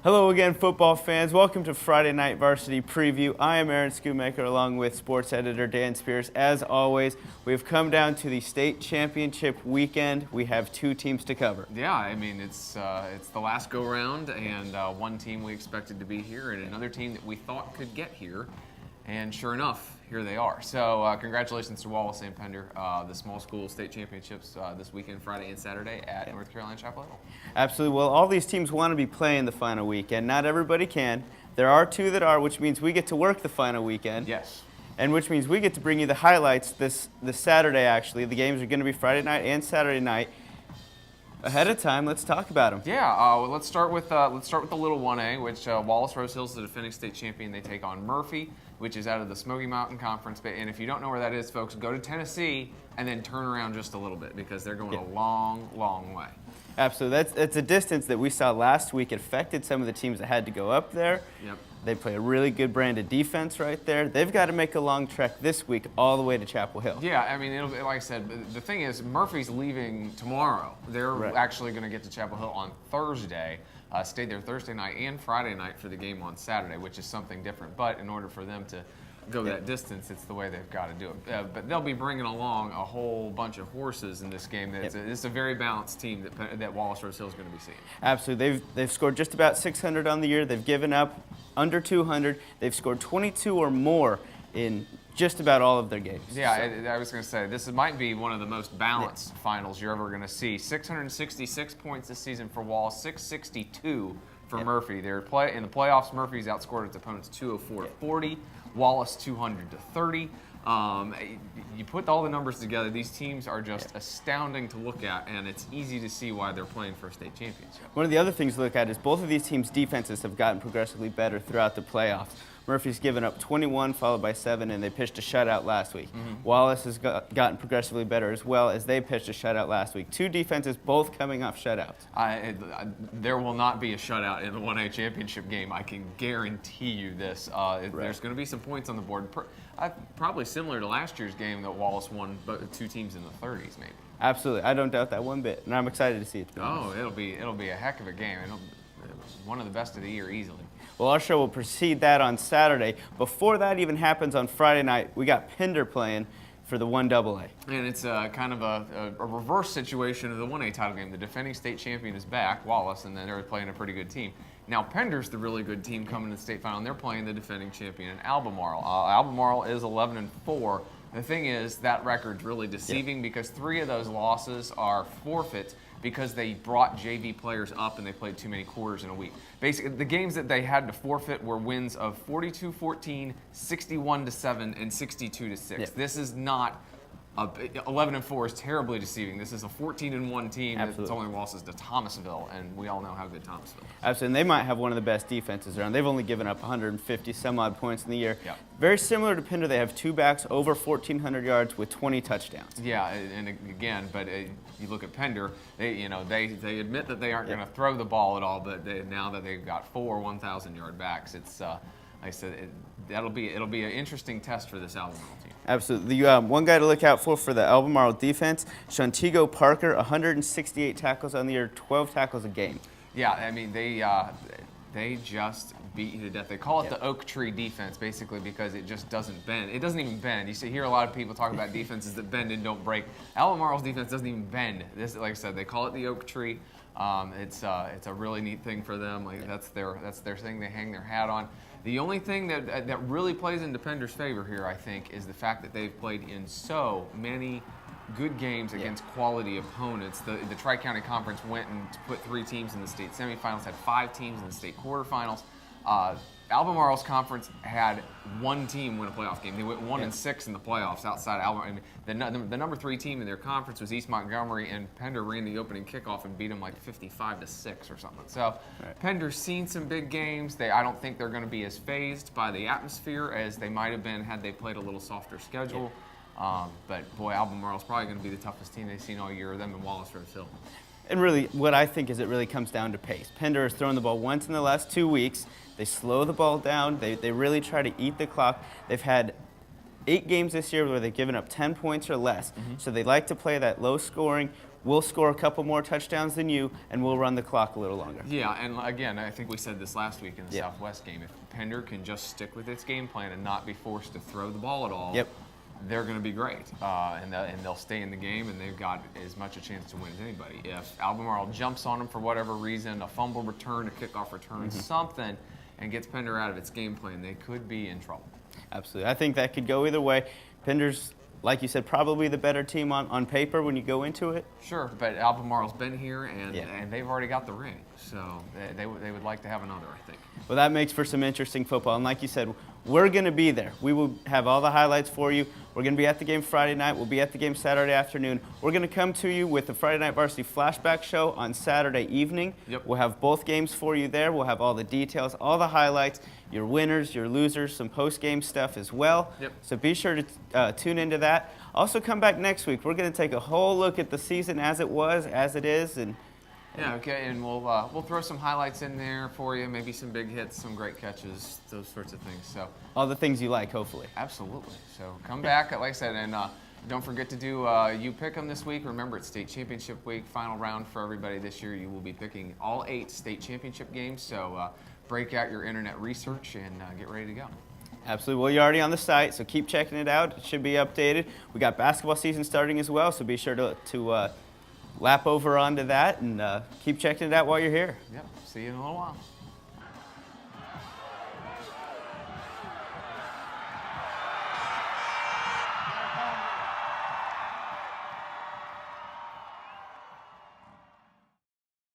Hello again, football fans. Welcome to Friday Night Varsity Preview. I am Aaron Schoonmaker along with sports editor Dan Spears. As always, we've come down to the state championship weekend. We have two teams to cover. Yeah, I mean, it's the last go-round, and one team we expected to be here and another team that we thought could get here. And sure enough, here they are. So congratulations to Wallace and Pender, the small school state championships this weekend, Friday and Saturday at North Carolina Chapel Hill. Absolutely. Well, all these teams want to be playing the final weekend. Not everybody can. There are two that are, which means we get to work the final weekend. Yes. And which means we get to bring you the highlights this Saturday, actually. The games are going to be Friday night and Saturday night. Ahead of time, let's talk about them. Yeah, well, let's start with the little 1A, which Wallace-Rose Hill is the defending state champion. They take on Murphy, which is out of the Smoky Mountain Conference. And if you don't know where that is, folks, go to Tennessee and then turn around just a little bit because they're going a long, long way. Absolutely. That's a distance that we saw last week. It affected some of the teams that had to go up there. Yep. They play a really good brand of defense right there. They've got to make a long trek this week all the way to Chapel Hill. Yeah, I mean, it'll be, like I said, the thing is, Murphy's leaving tomorrow. They're actually going to get to Chapel Hill on Thursday, stay there Thursday night and Friday night for the game on Saturday, which is something different. But in order for them to go that distance, it's the way they've got to do it. But they'll be bringing along a whole bunch of horses in this game. It's a very balanced team that Wallace-Rose Hill is going to be seeing. Absolutely. They've scored just about 600 on the year. They've given up under 200. They've scored 22 or more in just about all of their games. Yeah, I was going to say, this might be one of the most balanced finals you're ever going to see. 666 points this season for Wallace, 662 for Murphy. In the playoffs, Murphy's outscored its opponents 204 to 40. Wallace 200 to 30. You put all the numbers together, these teams are just astounding to look at, and it's easy to see why they're playing for a state championship. One of the other things to look at is both of these teams' defenses have gotten progressively better throughout the playoffs. Murphy's given up 21, followed by 7, and they pitched a shutout last week. Wallace has gotten progressively better as well as they pitched a shutout last week. Two defenses both coming off shutouts. There will not be a shutout in the 1A championship game. I can guarantee you this. There's going to be some points on the board. Probably similar to last year's game that Wallace won, but two teams in the 30s maybe. Absolutely. I don't doubt that one bit, and I'm excited to see it. Oh, it'll be a heck of a game. One of the best of the year easily. Well, our show will precede that on Saturday. Before that even happens on Friday night, we got Pender playing for the 1AA. And it's kind of a reverse situation of the 1A title game. The defending state champion is back, Wallace, and then they're playing a pretty good team. Now, Pender's the really good team coming to the state final, and they're playing the defending champion, Albemarle. Albemarle is 11-4. The thing is, that record's really deceiving because 3 of those losses are forfeits because they brought JV players up and they played too many quarters in a week. Basically, the games that they had to forfeit were wins of 42-14, 61-7, and 62-6. This is not 11-4 is terribly deceiving. This is a 14-1 team that's only losses to Thomasville, and we all know how good Thomasville is. Absolutely, and they might have one of the best defenses around. They've only given up 150 some odd points in the year. Yeah. Very similar to Pender, they have 2 backs over 1,400 yards with 20 touchdowns. Yeah, and again, but you look at Pender, they admit that they aren't going to throw the ball at all, but now that they've got 4 1,000-yard backs, it's like I said, it'll be an interesting test for this Albemarle team. Absolutely. One guy to look out for the Albemarle defense, Shantigo Parker, 168 tackles on the year, 12 tackles a game. Yeah, I mean, they just beat you to death. They call it the oak tree defense, basically, because it just doesn't bend. It doesn't even bend. You hear a lot of people talk about defenses that bend and don't break. Albemarle's defense doesn't even bend. This, like I said, they call it the oak tree. It's a really neat thing for them. Like that's their thing. They hang their hat on. The only thing that really plays into Pender's favor here, I think, is the fact that they've played in so many good games against quality opponents. The Tri-County Conference went and put 3 teams in the state semifinals, had 5 teams in the state quarterfinals. Albemarle's conference had 1 team win a playoff game. They went 1-6 in the playoffs outside Albemarle. I mean, the number 3 team in their conference was East Montgomery, and Pender ran the opening kickoff and beat them like 55-6 or something. So Pender's seen some big games. I don't think they're going to be as phased by the atmosphere as they might have been had they played a little softer schedule. But boy, Albemarle's probably going to be the toughest team they've seen all year. Them and Wallace-Rose Hill. And really, what I think is it really comes down to pace. Pender has thrown the ball once in the last 2 weeks. They slow the ball down. They really try to eat the clock. They've had 8 games this year where they've given up 10 points or less. So they like to play that low-scoring, we'll score a couple more touchdowns than you, and we'll run the clock a little longer. Yeah, and again, I think we said this last week in the Yep. Southwest game. If Pender can just stick with its game plan and not be forced to throw the ball at all, Yep. they're going to be great. And they'll stay in the game, and they've got as much a chance to win as anybody. If Albemarle jumps on them for whatever reason, a fumble return, a kickoff return, something, and gets Pender out of its game plan, they could be in trouble. Absolutely. I think that could go either way. Pender's, like you said, probably the better team on paper when you go into it. Sure, but Albemarle's been here, and, Yeah. and they've already got the ring, so they would like to have another, I think. Well, that makes for some interesting football. And like you said, we're going to be there. We will have all the highlights for you. We're going to be at the game Friday night. We'll be at the game Saturday afternoon. We're going to come to you with the Friday Night Varsity Flashback Show on Saturday evening. Yep. We'll have both games for you there. We'll have all the details, all the highlights, your winners, your losers, some post-game stuff as well. Yep. So be sure to tune into that. Also come back next week. We're going to take a whole look at the season as it was, as it is, and Yeah, okay, and we'll throw some highlights in there for you, maybe some big hits, some great catches, those sorts of things. So all the things you like, hopefully. absolutely. So come back, like I said, and don't forget to do you pick them this week. Remember, it's state championship week, final round for everybody this year. You will be picking all 8 state championship games. So break out your internet research and get ready to go. Absolutely. Well, you're already on the site, so keep checking it out. It should be updated. We got basketball season starting as well, so be sure to lap over onto that and keep checking it out while you're here. Yep. See you in a little while.